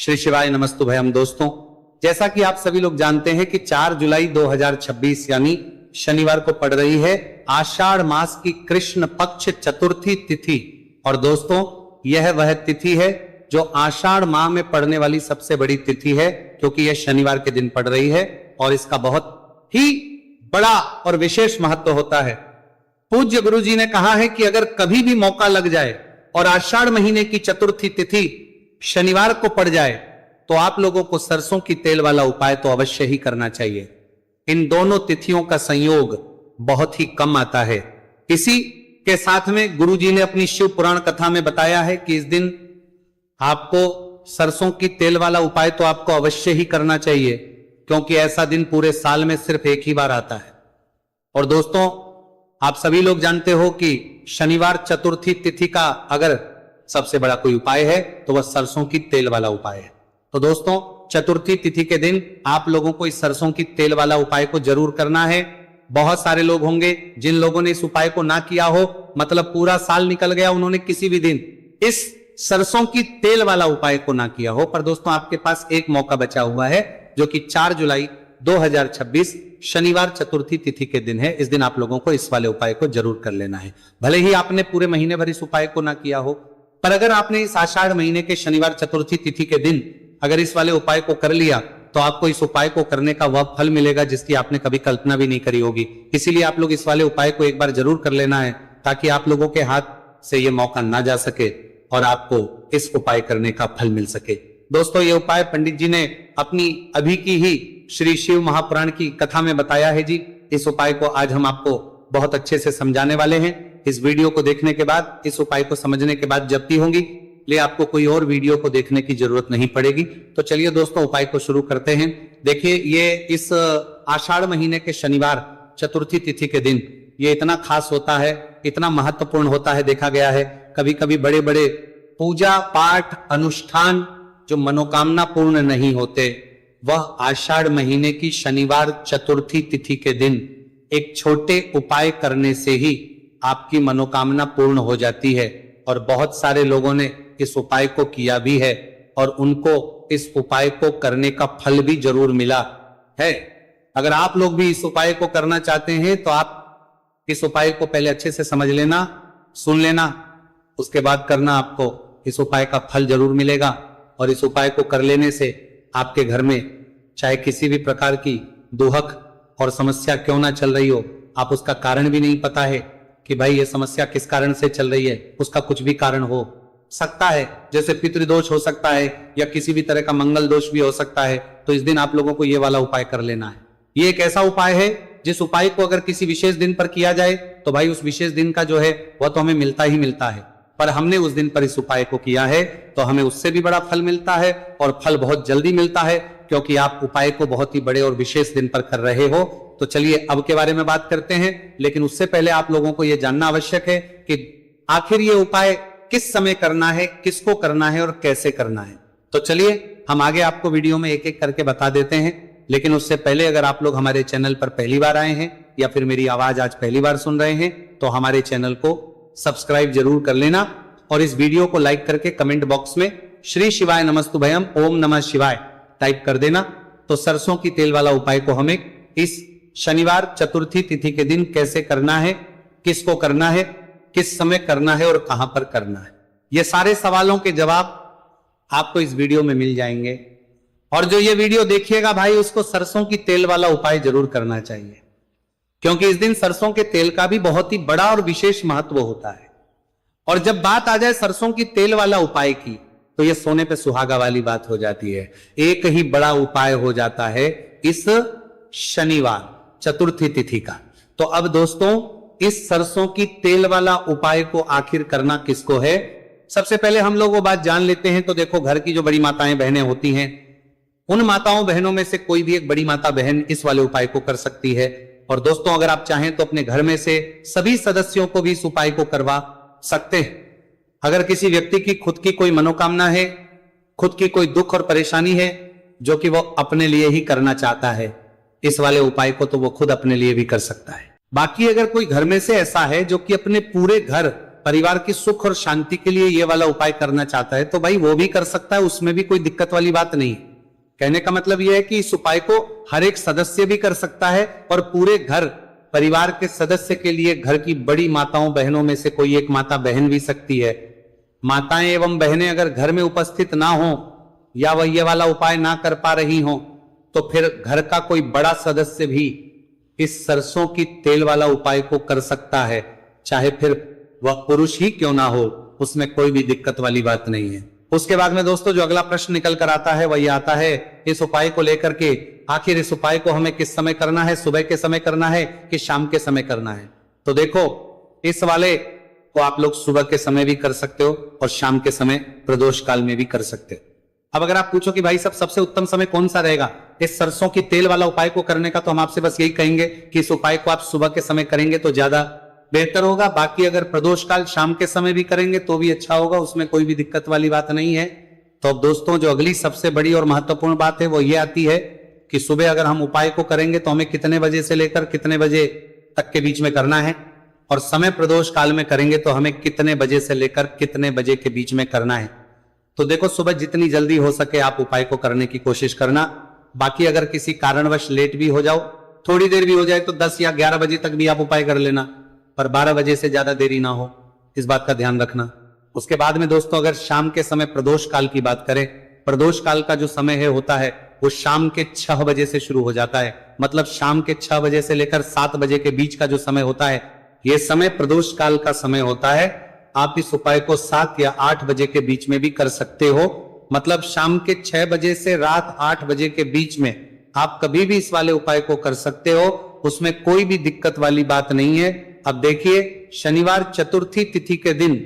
श्री शिवाय नमस्तुभयम। दोस्तों, जैसा कि आप सभी लोग जानते हैं कि 4 जुलाई 2026 यानी शनिवार को पड़ रही है आषाढ़ मास की कृष्ण पक्ष चतुर्थी तिथि। और दोस्तों, यह वह तिथि है जो आषाढ़ माह में पड़ने वाली सबसे बड़ी तिथि है, क्योंकि यह शनिवार के दिन पड़ रही है और इसका बहुत ही बड़ा और विशेष महत्व होता है। पूज्य गुरु जी ने कहा है कि अगर कभी भी मौका लग जाए और आषाढ़ महीने की चतुर्थी तिथि शनिवार को पड़ जाए तो आप लोगों को सरसों की तेल वाला उपाय तो अवश्य ही करना चाहिए। इन दोनों तिथियों का संयोग बहुत ही कम आता है। इसी के साथ में गुरु जी ने अपनी शिव पुराण कथा में बताया है कि इस दिन आपको सरसों की तेल वाला उपाय तो आपको अवश्य ही करना चाहिए, क्योंकि ऐसा दिन पूरे साल में सिर्फ एक ही बार आता है। और दोस्तों, आप सभी लोग जानते हो कि शनिवार चतुर्थी तिथि का अगर सबसे बड़ा कोई उपाय है तो वह सरसों की तेल वाला उपाय है। तो दोस्तों, चतुर्थी तिथि के दिन आप लोगों को इस सरसों की तेल वाला उपाय को जरूर करना है। बहुत सारे लोग होंगे जिन लोगों ने इस उपाय को ना किया हो, मतलब पूरा साल निकल गया, उन्होंने किसी भी दिन इस सरसों की तेल वाला उपाय को ना किया हो। पर दोस्तों, आपके पास एक मौका बचा हुआ है, जो कि 4 जुलाई 2026 शनिवार चतुर्थी तिथि के दिन है। इस दिन आप लोगों को इस वाले उपाय को जरूर कर लेना है। भले ही आपने पूरे महीने भर इस उपाय को ना किया हो, पर अगर आपने इस आषाढ़ महीने के शनिवार चतुर्थी तिथि के दिन अगर इस वाले उपाय को कर लिया तो आपको इस उपाय को करने का वह फल मिलेगा जिसकी आपने कभी कल्पना भी नहीं करी होगी। इसीलिए आप लोग इस वाले उपाय को एक बार जरूर कर लेना है, ताकि आप लोगों के हाथ से यह मौका ना जा सके और आपको इस उपाय करने का फल मिल सके। दोस्तों, ये उपाय पंडित जी ने अपनी अभी की ही श्री शिव महापुराण की कथा में बताया है जी। इस उपाय को आज हम आपको बहुत अच्छे से समझाने वाले हैं। इस वीडियो को देखने के बाद, इस उपाय को समझने के बाद जप्ती होंगी, ले आपको कोई और वीडियो को देखने की जरूरत नहीं पड़ेगी। तो चलिए दोस्तों, उपाय को शुरू करते हैं। देखिए, ये इस आषाढ़ महीने के शनिवार चतुर्थी तिथि के दिन ये इतना खास होता है, इतना महत्वपूर्ण होता है। देखा गया है कभी कभी बड़े बड़े पूजा पाठ अनुष्ठान जो मनोकामना पूर्ण नहीं होते, वह आषाढ़ महीने की शनिवार चतुर्थी तिथि के दिन एक छोटे उपाय करने से ही आपकी मनोकामना पूर्ण हो जाती है। और बहुत सारे लोगों ने इस उपाय को किया भी है और उनको इस उपाय को करने का फल भी जरूर मिला है। अगर आप लोग भी इस उपाय को करना चाहते हैं तो आप इस उपाय को पहले अच्छे से समझ लेना, सुन लेना, उसके बाद करना। आपको इस उपाय का फल जरूर मिलेगा। और इस उपाय को कर लेने से आपके घर में चाहे किसी भी प्रकार की दुहक और समस्या क्यों ना चल रही हो, आप उसका कारण भी नहीं पता है कि भाई ये समस्या किस कारण से चल रही है, उसका कुछ भी कारण हो सकता है, जैसे पितृदोष हो सकता है या किसी भी तरह का मंगल दोष भी हो सकता है। तो इस दिन आप लोगों को ये वाला उपाय कर लेना है। ये एक ऐसा उपाय है जिस उपाय को अगर किसी विशेष दिन पर किया जाए तो भाई उस विशेष दिन का जो है वह तो हमें मिलता ही मिलता है। पर हमने उस दिन पर इस उपाय को किया है तो हमें उससे भी बड़ा फल मिलता है, और फल बहुत जल्दी मिलता है, क्योंकि आप उपाय को बहुत ही बड़े और विशेष दिन पर कर रहे हो। तो चलिए अब के बारे में बात करते हैं, लेकिन उससे पहले आप लोगों को यह जानना आवश्यक है कि आखिर ये उपाय किस समय करना है, किसको करना है और कैसे करना है। तो चलिए हम आगे आपको वीडियो में एक एक करके बता देते हैं। लेकिन उससे पहले अगर आप लोग हमारे चैनल पर पहली बार आए हैं या फिर मेरी आवाज आज पहली बार सुन रहे हैं तो हमारे चैनल को सब्सक्राइब जरूर कर लेना और इस वीडियो को लाइक करके कमेंट बॉक्स में श्री शिवाय नमस्तुभयम ओम नमः शिवाय टाइप कर देना। तो सरसों की तेल वाला उपाय को हमें इस शनिवार चतुर्थी तिथि के दिन कैसे करना है, किसको करना है, किस समय करना है और कहां पर करना है, ये सारे सवालों के जवाब आपको इस वीडियो में मिल जाएंगे। और जो ये वीडियो देखिएगा भाई, उसको सरसों की तेल वाला उपाय जरूर करना चाहिए, क्योंकि इस दिन सरसों के तेल का भी बहुत ही बड़ा और विशेष महत्व होता है। और जब बात आ जाए सरसों की तेल वाला उपाय की, तो यह सोने पे सुहागा वाली बात हो जाती है। एक ही बड़ा उपाय हो जाता है इस शनिवार चतुर्थी तिथि का। तो अब दोस्तों, इस सरसों की तेल वाला उपाय को आखिर करना किसको है, सबसे पहले हम लोग वो बात जान लेते हैं। तो देखो, घर की जो बड़ी माताएं बहनें होती हैं, उन माताओं बहनों में से कोई भी एक बड़ी माता बहन इस वाले उपाय को कर सकती है। और दोस्तों, अगर आप चाहें तो अपने घर में से सभी सदस्यों को भी इस उपाय को करवा सकते हैं। अगर किसी व्यक्ति की खुद की कोई मनोकामना है, खुद की कोई दुख और परेशानी है जो कि वो अपने लिए ही करना चाहता है, इस वाले उपाय को तो वो खुद अपने लिए भी कर सकता है। बाकी अगर कोई घर में से ऐसा है जो कि अपने पूरे घर परिवार की सुख और शांति के लिए ये वाला उपाय करना चाहता है तो भाई वो भी कर सकता है, उसमें भी कोई दिक्कत वाली बात नहीं है। कहने का मतलब यह है कि इस उपाय को हर एक सदस्य भी कर सकता है और पूरे घर परिवार के सदस्य के लिए घर की बड़ी माताओं बहनों में से कोई एक माता बहन भी सकती है। माताएं एवं बहनें अगर घर में उपस्थित ना हो या वह ये वाला उपाय ना कर पा रही हो तो फिर घर का कोई बड़ा सदस्य भी इस सरसों की तेल वाला उपाय को कर सकता है, चाहे फिर वह पुरुष ही क्यों ना हो, उसमें कोई भी दिक्कत वाली बात नहीं है। उसके बाद में दोस्तों जो अगला प्रश्न निकल कर आता है वही आता है इस उपाय को लेकर के, आखिर इस उपाय को हमें किस समय करना है, सुबह के समय करना है कि शाम के समय करना है। तो देखो इस वाले को आप लोग सुबह के समय भी कर सकते हो और शाम के समय प्रदोष काल में भी कर सकते हो। अब अगर आप पूछो कि भाई सब सबसे उत्तम समय कौन सा रहेगा इस सरसों की तेल वाला उपाय को करने का, तो हम आपसे बस यही कहेंगे कि इस उपाय को आप सुबह के समय करेंगे तो ज्यादा बेहतर होगा। बाकी अगर प्रदोष काल शाम के समय भी करेंगे तो भी अच्छा होगा, उसमें कोई भी दिक्कत वाली बात नहीं है। तो अब दोस्तों जो अगली सबसे बड़ी और महत्वपूर्ण बात है वो ये आती है कि सुबह अगर हम उपाय को करेंगे तो हमें कितने बजे से लेकर कितने बजे तक के बीच में करना है, और समय प्रदोष काल में करेंगे तो हमें कितने बजे से लेकर कितने बजे के बीच में करना है। तो देखो सुबह जितनी जल्दी हो सके आप उपाय को करने की कोशिश करना। बाकी अगर किसी कारणवश लेट भी हो जाओ, थोड़ी देर भी हो जाए तो 10 या 11 बजे तक भी आप उपाय कर लेना, पर 12 बजे से ज्यादा देरी ना हो, इस बात का ध्यान रखना। उसके बाद में दोस्तों अगर शाम के समय प्रदोष काल की बात करें, प्रदोष काल का जो समय है होता है वो शाम के 6 बजे से शुरू हो जाता है। मतलब शाम के 6 बजे से लेकर 7 बजे के बीच का जो समय होता है यह समय प्रदोष काल का समय होता है। आप इस उपाय को 7 या 8 बजे के बीच में भी कर सकते हो। मतलब शाम के 6 बजे से रात 8 बजे के बीच में आप कभी भी इस वाले उपाय को कर सकते हो, उसमें कोई भी दिक्कत वाली बात नहीं है। अब देखिए शनिवार चतुर्थी तिथि के दिन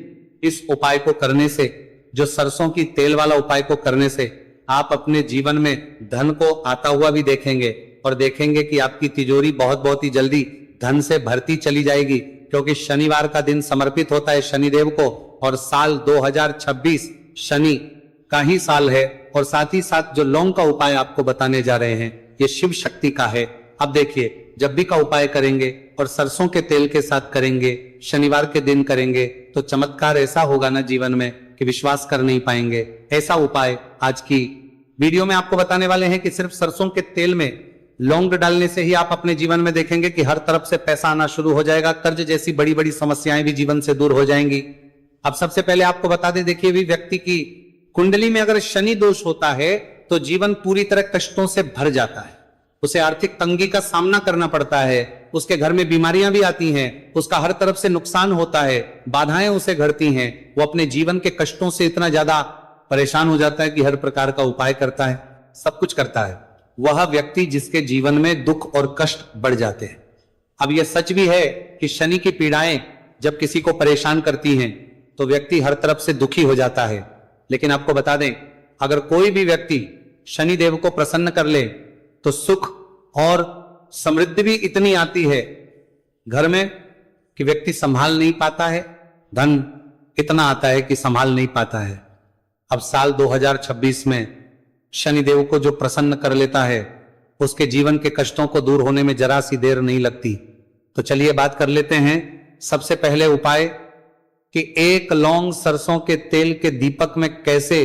इस उपाय को करने से, जो सरसों की तेल वाला उपाय को करने से आप अपने जीवन में धन को आता हुआ भी देखेंगे और देखेंगे कि आपकी तिजोरी बहुत ही जल्दी धन से भरती चली जाएगी, क्योंकि शनिवार का दिन समर्पित होता है शनिदेव को और साल 2026 शनि का ही साल है। और साथ ही साथ जो लौंग का उपाय आपको बताने जा रहे हैं ये शिव शक्ति का है। अब देखिए जब भी का उपाय करेंगे और सरसों के तेल के साथ करेंगे, शनिवार के दिन करेंगे, तो चमत्कार ऐसा होगा ना जीवन में कि विश्वास कर नहीं पाएंगे। ऐसा उपाय आज की वीडियो में आपको बताने वाले हैं कि सिर्फ सरसों के तेल में लौंग डालने से ही आप अपने जीवन में देखेंगे कि हर तरफ से पैसा आना शुरू हो जाएगा, कर्ज जैसी बड़ी बड़ी समस्याएं भी जीवन से दूर हो जाएंगी। अब सबसे पहले आपको बता दें, देखिए भी व्यक्ति की कुंडली में अगर शनि दोष होता है तो जीवन पूरी तरह कष्टों से भर जाता है, उसे आर्थिक तंगी का सामना करना पड़ता है, उसके घर में बीमारियां भी आती हैं, उसका हर तरफ से नुकसान होता है, बाधाएं उसे घटती हैं, वो अपने जीवन के कष्टों से इतना ज्यादा परेशान हो जाता है कि हर प्रकार का उपाय करता है, सब कुछ करता है। वह व्यक्ति जिसके जीवन में दुख और कष्ट बढ़ जाते हैं। अब यह सच भी है कि शनि की पीड़ाएं जब किसी को परेशान करती हैं तो व्यक्ति हर तरफ से दुखी हो जाता है। लेकिन आपको बता दें, अगर कोई भी व्यक्ति शनि देव को प्रसन्न कर ले तो सुख और समृद्धि भी इतनी आती है घर में कि व्यक्ति संभाल नहीं पाता है, धन इतना आता है कि संभाल नहीं पाता है। अब साल 2026 में शनिदेव को जो प्रसन्न कर लेता है उसके जीवन के कष्टों को दूर होने में जरा सी देर नहीं लगती। तो चलिए बात कर लेते हैं सबसे पहले उपाय कि 1 लौंग सरसों के तेल के दीपक में कैसे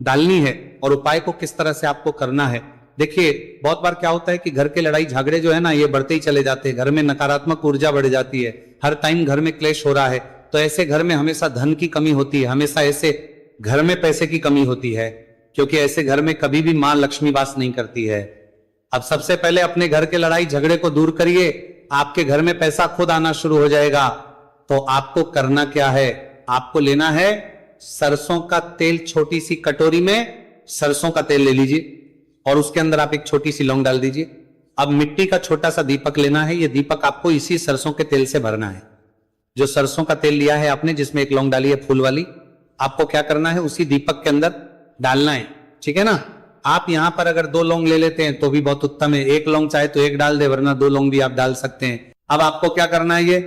डालनी है और उपाय को किस तरह से आपको करना है। देखिए बहुत बार क्या होता है कि घर के लड़ाई झगड़े जो है ना ये बढ़ते ही चले जाते हैं, घर में नकारात्मक ऊर्जा बढ़ जाती है, हर टाइम घर में क्लेश हो रहा है, तो ऐसे घर में हमेशा धन की कमी होती है, हमेशा ऐसे घर में पैसे की कमी होती है, क्योंकि ऐसे घर में कभी भी मां लक्ष्मी वास नहीं करती है। अब सबसे पहले अपने घर के लड़ाई झगड़े को दूर करिए, आपके घर में पैसा खुद आना शुरू हो जाएगा। तो आपको करना क्या है, आपको लेना है सरसों का तेल, छोटी सी कटोरी में सरसों का तेल ले लीजिए और उसके अंदर आप एक छोटी सी लौंग डाल दीजिए। अब मिट्टी का छोटा सा दीपक लेना है, यह दीपक आपको इसी सरसों के तेल से भरना है। जो सरसों का तेल लिया है आपने, जिसमें एक लौंग डाली है फूल वाली, आपको क्या करना है उसी दीपक के अंदर डालना है, ठीक है ना। आप यहां पर अगर 2 लौंग ले लेते हैं तो भी बहुत उत्तम है, 1 लौंग चाहे तो 1 डाल दे, वरना 2 लौंग भी आप डाल सकते हैं। अब आपको क्या करना है, ये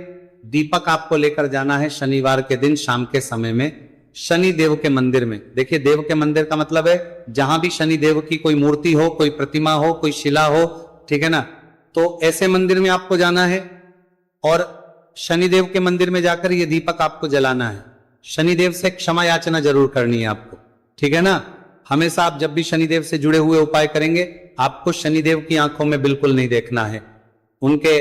दीपक आपको लेकर जाना है शनिवार के दिन शाम के समय में शनि देव के मंदिर में। देखिए देव के मंदिर का मतलब है जहां भी शनि देव की कोई मूर्ति हो, कोई प्रतिमा हो, कोई शिला हो, ठीक है ना, तो ऐसे मंदिर में आपको जाना है और शनिदेव के मंदिर में जाकर ये दीपक आपको जलाना है। शनिदेव से क्षमा याचना जरूर करनी है आपको, ठीक है ना। हमेशा आप जब भी शनिदेव से जुड़े हुए उपाय करेंगे, आपको शनिदेव की आंखों में बिल्कुल नहीं देखना है, उनके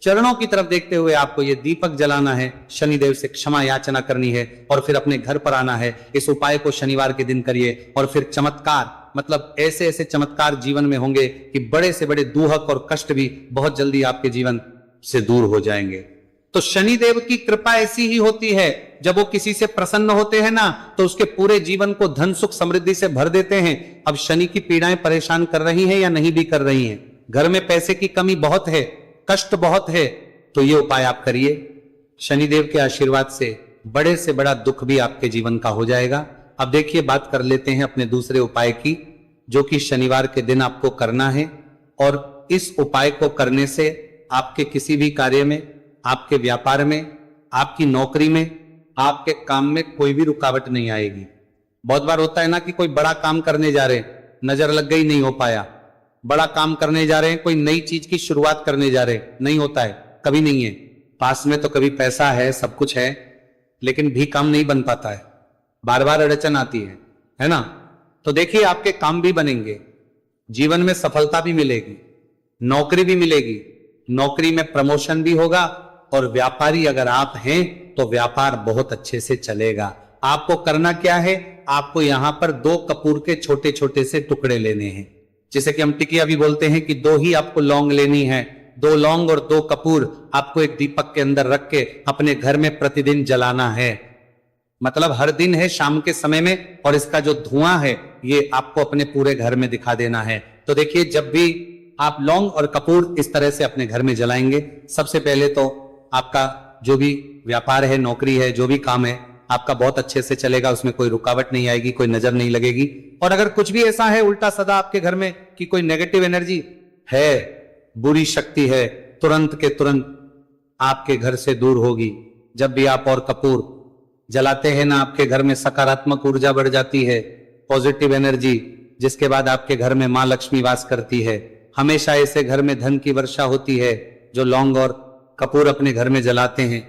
चरणों की तरफ देखते हुए आपको ये दीपक जलाना है, शनिदेव से क्षमा याचना करनी है और फिर अपने घर पर आना है। इस उपाय को शनिवार के दिन करिए और फिर चमत्कार, मतलब ऐसे ऐसे चमत्कार जीवन में होंगे कि बड़े से बड़े दुहक और कष्ट भी बहुत जल्दी आपके जीवन से दूर हो जाएंगे। तो शनिदेव की कृपा ऐसी ही होती है, जब वो किसी से प्रसन्न होते हैं ना, तो उसके पूरे जीवन को धन सुख समृद्धि से भर देते हैं। अब शनि की पीड़ाएं परेशान कर रही हैं या नहीं भी कर रही हैं, घर में पैसे की कमी बहुत है, कष्ट बहुत है, तो ये उपाय आप करिए। शनिदेव के आशीर्वाद से बड़े से बड़ा दुख भी आपके जीवन का हो जाएगा। अब देखिए, बात कर लेते हैं अपने दूसरे उपाय की, जो कि शनिवार के दिन आपको करना है। और इस उपाय को करने से आपके किसी भी कार्य में, आपके व्यापार में, आपकी नौकरी में, आपके काम में कोई भी रुकावट नहीं आएगी। बहुत बार होता है ना कि कोई बड़ा काम करने जा रहे हैं, नजर लग गई, नहीं हो पाया। बड़ा काम करने जा रहे हैं, कोई नई चीज की शुरुआत करने जा रहे हैं, नहीं होता है, कभी नहीं है। पास में तो कभी पैसा है, सब कुछ है, लेकिन भी काम नहीं बन पाता है, बार बार अड़चन आती है ना। तो देखिए, आपके काम भी बनेंगे, जीवन में सफलता भी मिलेगी, नौकरी भी मिलेगी, नौकरी में प्रमोशन भी होगा, और व्यापारी अगर आप हैं तो व्यापार बहुत अच्छे से चलेगा। आपको करना क्या है, आपको यहां पर 2 कपूर के छोटे छोटे से टुकड़े लेने हैं, जिसे कि हम टिकिया भी बोलते हैं कि 2 ही आपको लौंग लेनी है। 2 लौंग और 2 कपूर आपको एक दीपक के अंदर रख के अपने घर में प्रतिदिन जलाना है। मतलब हर दिन है शाम के समय में, और इसका जो धुआं है ये आपको अपने पूरे घर में दिखा देना है। तो देखिए, जब भी आप लौंग और कपूर इस तरह से अपने घर में जलाएंगे, सबसे पहले तो आपका जो भी व्यापार है, नौकरी है, जो भी काम है, आपका बहुत अच्छे से चलेगा, उसमें कोई रुकावट नहीं आएगी, कोई नजर नहीं लगेगी। और अगर कुछ भी ऐसा है उल्टा सदा आपके घर में कि कोई नेगेटिव एनर्जी है, बुरी शक्ति है, तुरंत के तुरंत आपके घर से दूर होगी। जब भी आप और कपूर जलाते हैं ना, आपके घर में सकारात्मक ऊर्जा बढ़ जाती है, पॉजिटिव एनर्जी, जिसके बाद आपके घर में मां लक्ष्मी वास करती है। हमेशा ऐसे घर में धन की वर्षा होती है जो लौंग और कपूर अपने घर में जलाते हैं।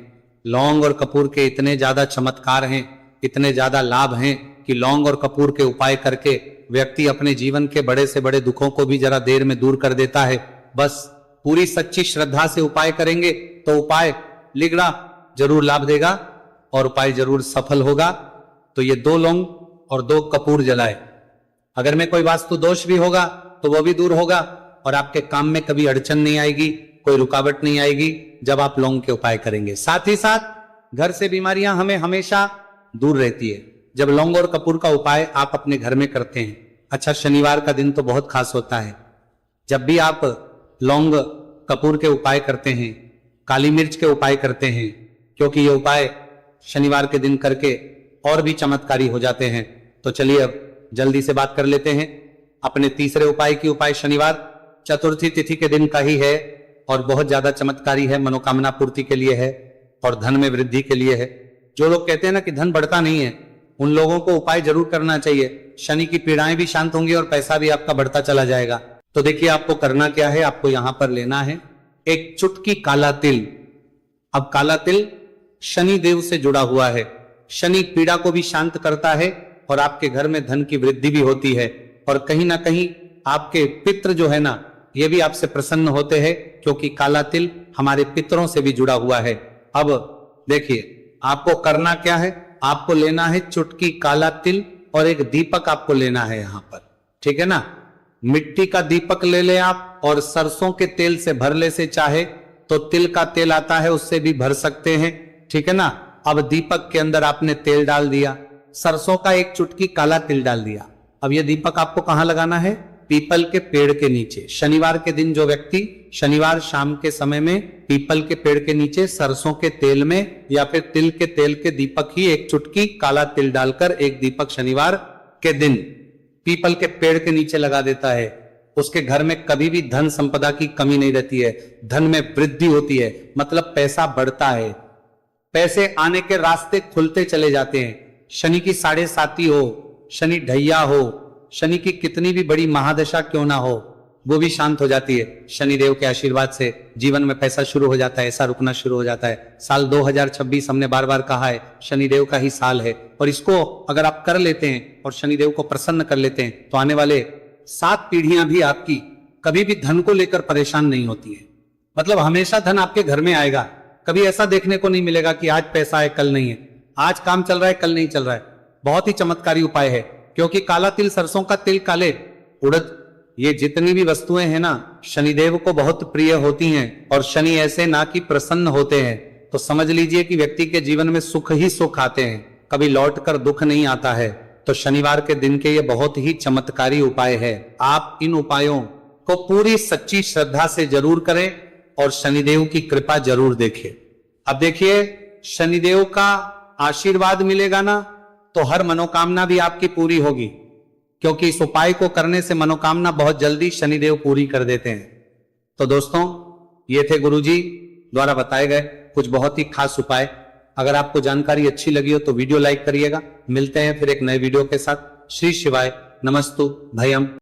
लौंग और कपूर के इतने ज्यादा चमत्कार हैं, इतने ज्यादा लाभ हैं कि लौंग और कपूर के उपाय करके व्यक्ति अपने जीवन के बड़े से बड़े दुखों को भी जरा देर में दूर कर देता है। बस पूरी सच्ची श्रद्धा से उपाय करेंगे तो उपाय लिगड़ा जरूर लाभ देगा और उपाय जरूर सफल होगा। तो ये 2 लौंग और 2 कपूर जलाए। अगर में कोई वास्तु दोष भी होगा तो वो भी दूर होगा, और आपके काम में कभी अड़चन नहीं आएगी, कोई रुकावट नहीं आएगी जब आप लौंग के उपाय करेंगे। साथ ही साथ घर से बीमारियां हमें हमेशा दूर रहती है जब लौंग और कपूर का उपाय आप अपने घर में करते हैं। अच्छा, शनिवार का दिन तो बहुत खास होता है। जब भी आप लौंग कपूर के उपाय करते हैं, काली मिर्च के उपाय करते हैं, क्योंकि ये उपाय शनिवार के दिन करके और भी चमत्कारी हो जाते हैं। तो चलिए अब जल्दी से बात कर लेते हैं अपने तीसरे उपाय की। उपाय शनिवार चतुर्थी तिथि के दिन का ही है और बहुत ज्यादा चमत्कारी है, मनोकामना पूर्ति के लिए है और धन में वृद्धि के लिए है। जो लोग कहते हैं ना कि धन बढ़ता नहीं है, उन लोगों को उपाय जरूर करना चाहिए। शनि की पीड़ाएं भी शांत होंगी और पैसा भी आपका बढ़ता चला जाएगा। तो देखिए, आपको करना क्या है, आपको यहां पर लेना है एक चुटकी काला तिल। अब काला तिल शनि देव से जुड़ा हुआ है, शनि पीड़ा को भी शांत करता है और आपके घर में धन की वृद्धि भी होती है। और कहीं ना कहीं आपके पितृ जो है ना, ये भी आपसे प्रसन्न होते हैं, क्योंकि काला तिल हमारे पितरों से भी जुड़ा हुआ है। अब देखिए, आपको करना क्या है, आपको लेना है चुटकी काला तिल और एक दीपक आपको लेना है यहां पर, ठीक है ना। मिट्टी का दीपक ले ले आप, और सरसों के तेल से भर ले, से चाहे तो तिल का तेल आता है उससे भी भर सकते हैं, ठीक है ना। अब दीपक के अंदर आपने तेल डाल दिया, सरसों का एक चुटकी काला तिल डाल दिया। अब यह दीपक आपको कहां लगाना है, पीपल के पेड़ के नीचे। शनिवार के दिन जो व्यक्ति शनिवार शाम के समय में पीपल के पेड़ के नीचे सरसों के तेल में या फिर तिल के तेल के दीपक ही एक चुटकी काला तिल डालकर एक दीपक शनिवार के दिन पीपल के पेड़ के नीचे लगा देता है, उसके घर में कभी भी धन संपदा की कमी नहीं रहती है, धन में वृद्धि होती है, मतलब पैसा बढ़ता है, पैसे आने के रास्ते खुलते चले जाते हैं। शनि की 7.5 हो, शनि ढैया हो, शनि की कितनी भी बड़ी महादशा क्यों ना हो, वो भी शांत हो जाती है। शनिदेव के आशीर्वाद से जीवन में पैसा शुरू हो जाता है, ऐसा रुकना शुरू हो जाता है। साल 2026 हमने बार बार कहा है शनिदेव का ही साल है, और इसको अगर आप कर लेते हैं और शनिदेव को प्रसन्न कर लेते हैं तो आने वाले 7 पीढ़ियां भी आपकी कभी भी धन को लेकर परेशान नहीं होती है। मतलब हमेशा धन आपके घर में आएगा। कभी ऐसा देखने को नहीं मिलेगा कि आज पैसा है कल नहीं है, आज काम चल रहा है कल नहीं चल रहा है। बहुत ही चमत्कारी उपाय है, क्योंकि काला तिल, सरसों का तिल, काले उड़द, ये जितनी भी वस्तुएं हैं ना, शनिदेव को बहुत प्रिय होती हैं। और शनि ऐसे ना कि प्रसन्न होते हैं तो समझ लीजिए कि व्यक्ति के जीवन में सुख ही सुख आते हैं, कभी लौट कर दुख नहीं आता है। तो शनिवार के दिन के ये बहुत ही चमत्कारी उपाय है। आप इन उपायों को पूरी सच्ची श्रद्धा से जरूर करें और शनिदेव की कृपा जरूर देखें। अब देखिए, शनिदेव का आशीर्वाद मिलेगा ना तो हर मनोकामना भी आपकी पूरी होगी, क्योंकि इस उपाय को करने से मनोकामना बहुत जल्दी शनिदेव पूरी कर देते हैं। तो दोस्तों, ये थे गुरुजी द्वारा बताए गए कुछ बहुत ही खास उपाय। अगर आपको जानकारी अच्छी लगी हो तो वीडियो लाइक करिएगा। मिलते हैं फिर एक नए वीडियो के साथ। श्री शिवाय, नमस्तु भयम।